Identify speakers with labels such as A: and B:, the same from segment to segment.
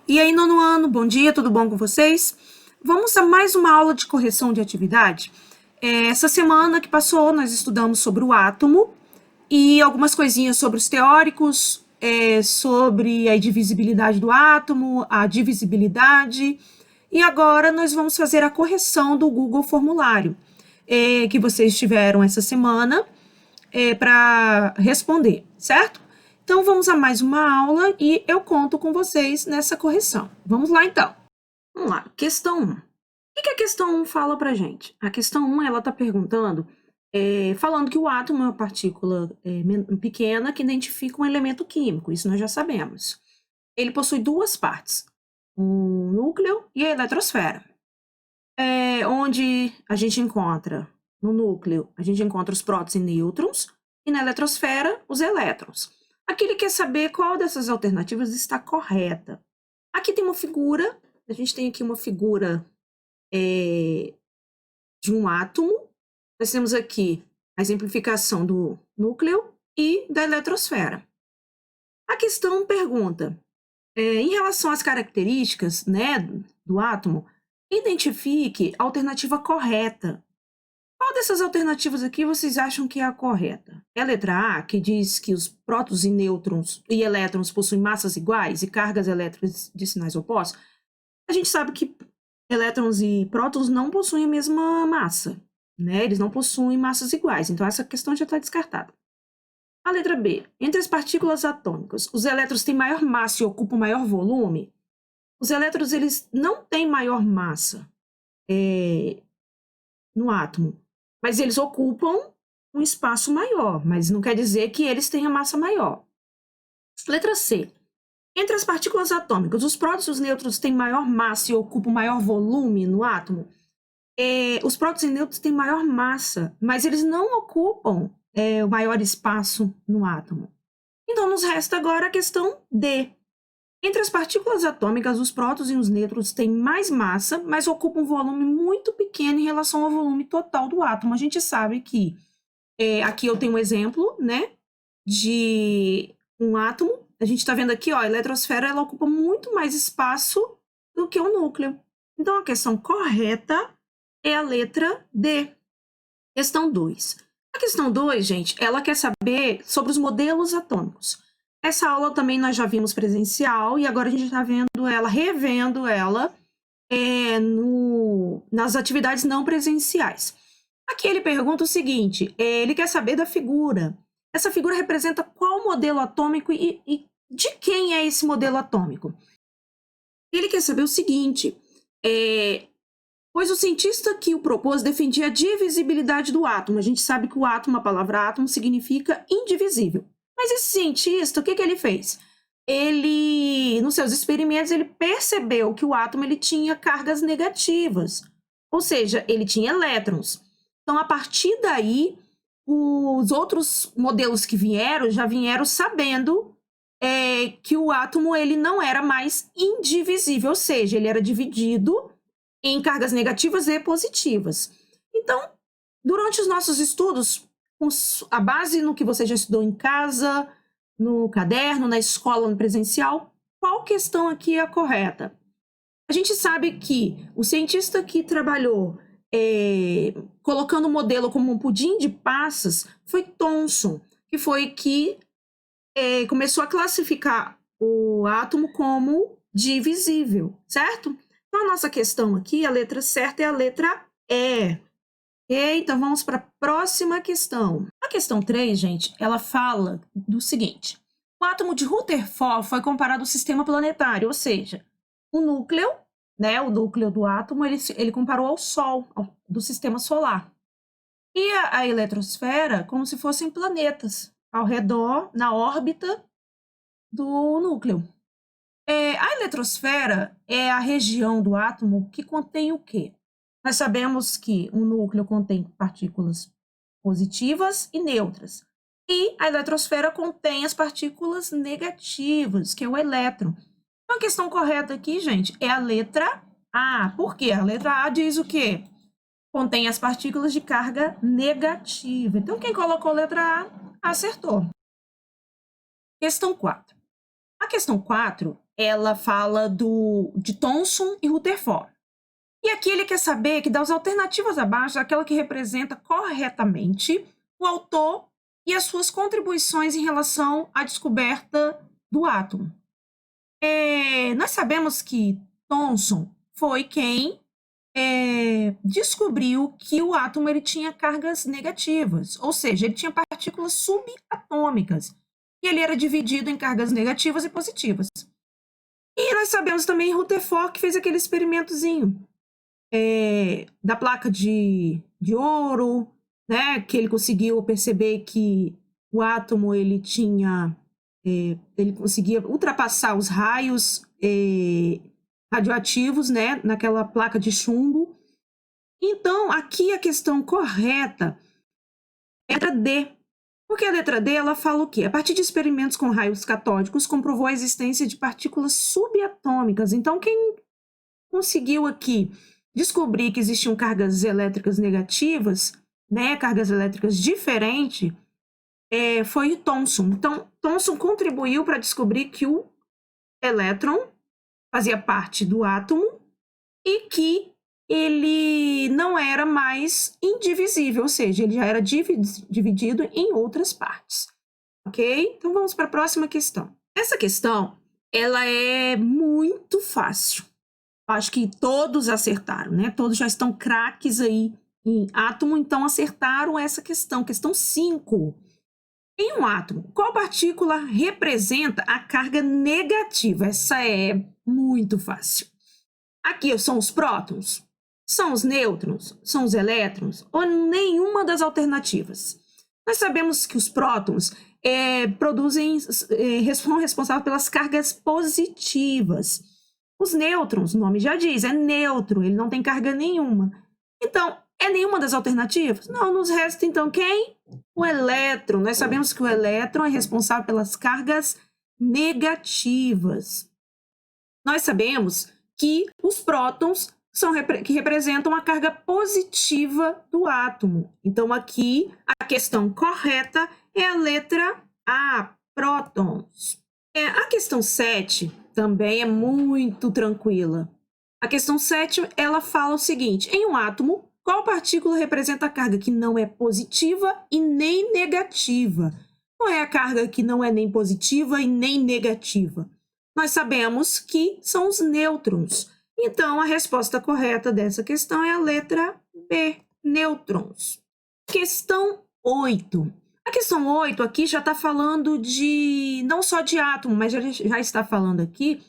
A: E aí, nono ano, bom dia, tudo bom com vocês? Vamos a mais uma aula de correção de atividade. Essa semana que passou, nós estudamos sobre o átomo e algumas coisinhas sobre os teóricos, sobre a indivisibilidade do átomo, a divisibilidade. E agora nós vamos fazer a correção do Google Formulário, que vocês tiveram essa semana para responder, certo? Então, vamos a mais uma aula e eu conto com vocês nessa correção. Vamos lá, então. Vamos lá, questão 1. O que a questão 1 fala para gente? A questão 1, ela está perguntando, falando que o átomo é uma partícula pequena que identifica um elemento químico, isso nós já sabemos. Ele possui duas partes, um núcleo e a eletrosfera. Onde a gente encontra, no núcleo, a gente encontra os prótons e nêutrons, e na eletrosfera, os elétrons. Aqui ele quer saber qual dessas alternativas está correta. Aqui tem uma figura, a gente tem aqui uma figura de um átomo. Nós temos aqui a exemplificação do núcleo e da eletrosfera. A questão pergunta, em relação às características, né, do átomo, identifique a alternativa correta. Qual dessas alternativas aqui vocês acham que é a correta? É a letra A, que diz que os prótons e nêutrons e elétrons possuem massas iguais e cargas elétricas de sinais opostos? A gente sabe que elétrons e prótons não possuem a mesma massa, né? Eles não possuem massas iguais, então essa questão já está descartada. A letra B, entre as partículas atômicas, os elétrons têm maior massa e ocupam maior volume? Os elétrons, eles não têm maior massa no átomo, mas eles ocupam um espaço maior, mas não quer dizer que eles tenham massa maior. Letra C. Entre as partículas atômicas, os prótons e os nêutrons têm maior massa e ocupam maior volume no átomo? Os prótons e nêutrons têm maior massa, mas eles não ocupam o maior espaço no átomo. Então, nos resta agora a questão D. Entre as partículas atômicas, os prótons e os nêutrons têm mais massa, mas ocupam um volume muito pequeno em relação ao volume total do átomo. A gente sabe que, aqui eu tenho um exemplo, né, de um átomo. A gente está vendo aqui, ó, a eletrosfera, ela ocupa muito mais espaço do que o núcleo. Então, a questão correta é a letra D. Questão 2. A questão 2, gente, ela quer saber sobre os modelos atômicos. Essa aula também nós já vimos presencial e agora a gente está vendo ela, revendo ela nas atividades não presenciais. Aqui ele pergunta o seguinte, ele quer saber da figura. Essa figura representa qual modelo atômico e de quem é esse modelo atômico? Ele quer saber o seguinte, pois o cientista que o propôs defendia a divisibilidade do átomo. A gente sabe que o átomo, a palavra átomo, significa indivisível. Mas esse cientista, o que ele fez? Ele, nos seus experimentos, ele percebeu que o átomo ele tinha cargas negativas, ou seja, ele tinha elétrons. Então, a partir daí, os outros modelos que vieram, já vieram sabendo que o átomo ele não era mais indivisível, ou seja, ele era dividido em cargas negativas e positivas. Então, durante os nossos estudos, a base no que você já estudou em casa, no caderno, na escola, no presencial, qual questão aqui é a correta? A gente sabe que o cientista que trabalhou colocando o modelo como um pudim de passas foi Thomson, que foi que começou a classificar o átomo como divisível, certo? Então, a nossa questão aqui, a letra certa é a letra E. Então, vamos para a próxima questão. A questão 3, gente, ela fala do seguinte. O átomo de Rutherford foi comparado ao sistema planetário, ou seja, o núcleo, né, o núcleo do átomo, ele comparou ao Sol, do sistema solar. E a eletrosfera como se fossem planetas ao redor, na órbita do núcleo. A eletrosfera é a região do átomo que contém o quê? Nós sabemos que o núcleo contém partículas positivas e neutras. E a eletrosfera contém as partículas negativas, que é o elétron. Então, a questão correta aqui, gente, é a letra A. Por quê? A letra A diz o quê? Contém as partículas de carga negativa. Então, quem colocou a letra A, acertou. Questão 4. A questão 4, ela fala de Thomson e Rutherford. E aqui ele quer saber que das alternativas abaixo, aquela que representa corretamente o autor e as suas contribuições em relação à descoberta do átomo. Nós sabemos que Thomson foi quem descobriu que o átomo ele tinha cargas negativas, ou seja, ele tinha partículas subatômicas, e ele era dividido em cargas negativas e positivas. E nós sabemos também Rutherford que fez aquele experimentozinho da placa de ouro, né, que ele conseguiu perceber que o átomo ele conseguia ultrapassar os raios radioativos, né, naquela placa de chumbo. Então, aqui a questão correta é a letra D. Porque a letra D, ela fala o quê? A partir de experimentos com raios catódicos, comprovou a existência de partículas subatômicas. Então, quem conseguiu aqui descobrir que existiam cargas elétricas negativas, né, cargas elétricas diferentes, foi Thomson. Então, Thomson contribuiu para descobrir que o elétron fazia parte do átomo e que ele não era mais indivisível, ou seja, ele já era dividido em outras partes. Ok? Então, vamos para a próxima questão. Essa questão, ela é muito fácil. Acho que todos acertaram, né? Todos já estão craques aí em átomo, então acertaram essa questão. Questão 5. Em um átomo, qual partícula representa a carga negativa? Essa é muito fácil. Aqui são os prótons, são os nêutrons, são os elétrons ou nenhuma das alternativas. Nós sabemos que os prótons são responsáveis pelas cargas positivas. Os nêutrons, o nome já diz, é neutro, ele não tem carga nenhuma. Então, é nenhuma das alternativas? Não, nos resta então quem? O elétron. Nós sabemos que o elétron é responsável pelas cargas negativas. Nós sabemos que os prótons que representam a carga positiva do átomo. Então, aqui, a questão correta é a letra A, prótons. A questão 7 também é muito tranquila. A questão 7, ela fala o seguinte: em um átomo, qual partícula representa a carga que não é positiva e nem negativa? Não é a carga que não é nem positiva e nem negativa. Nós sabemos que são os nêutrons. Então, a resposta correta dessa questão é a letra B, nêutrons. Questão 8. A questão 8 aqui já está falando não só de átomo, mas já está falando aqui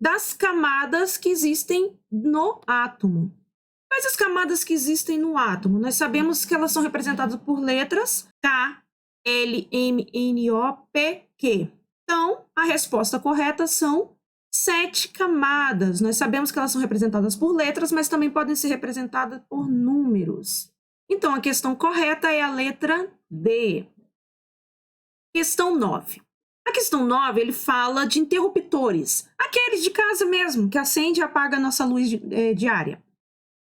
A: das camadas que existem no átomo. Quais as camadas que existem no átomo? Nós sabemos que elas são representadas por letras K, L, M, N, O, P, Q. Então, a resposta correta são 7 camadas. Nós sabemos que elas são representadas por letras, mas também podem ser representadas por números. Então, a questão correta é a letra D. Questão 9. A questão 9, ele fala de interruptores. Aqueles de casa mesmo, que acende e apaga a nossa luz diária.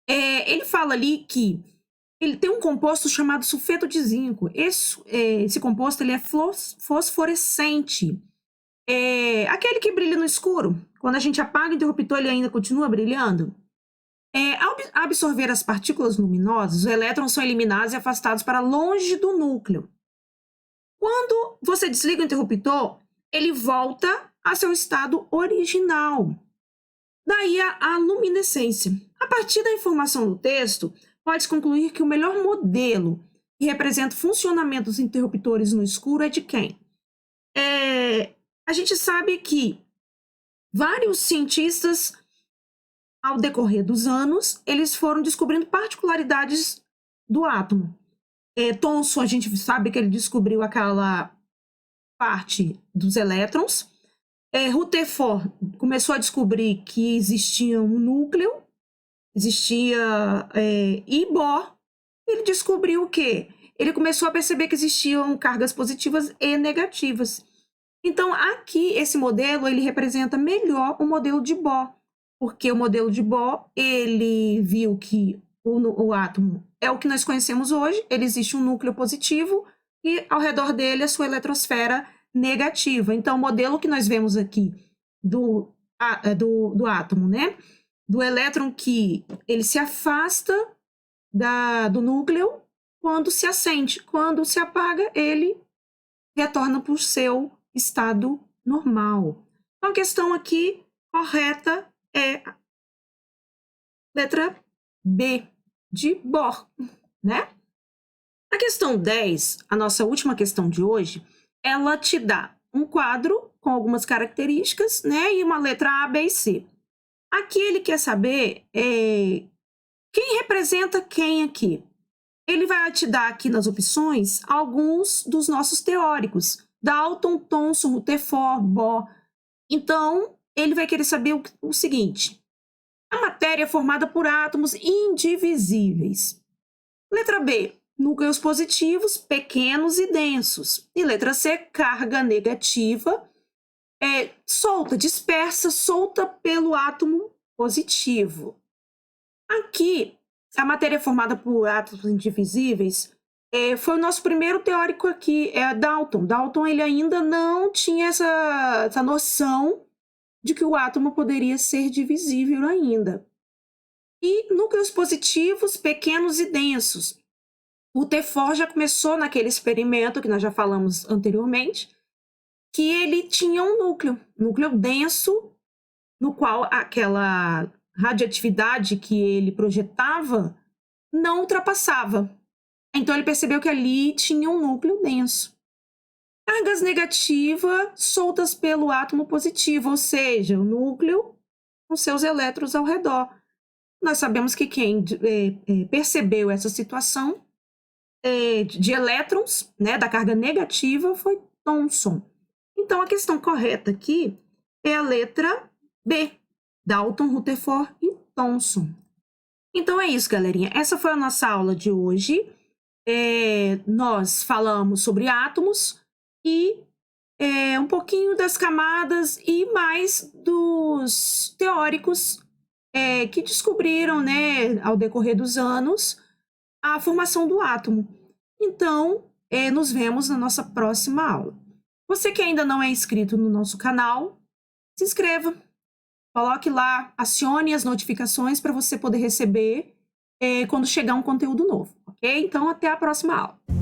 A: Ele fala ali que ele tem um composto chamado sulfeto de zinco. Esse composto ele é fosforescente. Aquele que brilha no escuro. Quando a gente apaga o interruptor, ele ainda continua brilhando. Ao absorver as partículas luminosas, os elétrons são eliminados e afastados para longe do núcleo. Quando você desliga o interruptor, ele volta a seu estado original. Daí a luminescência. A partir da informação do texto, pode-se concluir que o melhor modelo que representa o funcionamento dos interruptores no escuro é de quem? A gente sabe que vários cientistas, ao decorrer dos anos, eles foram descobrindo particularidades do átomo. Thomson, a gente sabe que ele descobriu aquela parte dos elétrons. Rutherford começou a descobrir que existia um núcleo, existia e Bohr, ele descobriu o quê? Ele começou a perceber que existiam cargas positivas e negativas. Então, aqui, esse modelo, ele representa melhor o modelo de Bohr, porque o modelo de Bohr, ele viu que o átomo é o que nós conhecemos hoje, ele existe um núcleo positivo e ao redor dele a sua eletrosfera negativa. Então, o modelo que nós vemos aqui do átomo, né? Do elétron que ele se afasta do núcleo quando se acende. Quando se apaga, ele retorna para o seu estado normal. Então, a questão aqui correta é a letra B, de Bohr, né? A questão 10, a nossa última questão de hoje, ela te dá um quadro com algumas características, né? E uma letra A, B e C. Aqui ele quer saber quem representa quem aqui. Ele vai te dar aqui nas opções alguns dos nossos teóricos, Dalton, Thomson, Rutherford, Bohr. Então, ele vai querer saber o seguinte: a matéria é formada por átomos indivisíveis. Letra B, núcleos positivos, pequenos e densos. E letra C, carga negativa, solta, dispersa, solta pelo átomo positivo. Aqui, a matéria formada por átomos indivisíveis foi o nosso primeiro teórico aqui, Dalton. Dalton ele ainda não tinha essa noção de que o átomo poderia ser divisível ainda. E núcleos positivos, pequenos e densos. O Rutherford já começou naquele experimento que nós já falamos anteriormente, que ele tinha um núcleo denso, no qual aquela radioatividade que ele projetava não ultrapassava. Então ele percebeu que ali tinha um núcleo denso. Cargas negativas soltas pelo átomo positivo, ou seja, o núcleo com seus elétrons ao redor. Nós sabemos que quem percebeu essa situação de elétrons, né, da carga negativa, foi Thomson. Então a questão correta aqui é a letra B, Dalton, Rutherford e Thomson. Então é isso, galerinha. Essa foi a nossa aula de hoje. Nós falamos sobre átomos e um pouquinho das camadas e mais dos teóricos que descobriram, né, ao decorrer dos anos, a formação do átomo. Então, nos vemos na nossa próxima aula. Você que ainda não é inscrito no nosso canal, se inscreva. Coloque lá, acione as notificações para você poder receber quando chegar um conteúdo novo, ok? Então, até a próxima aula.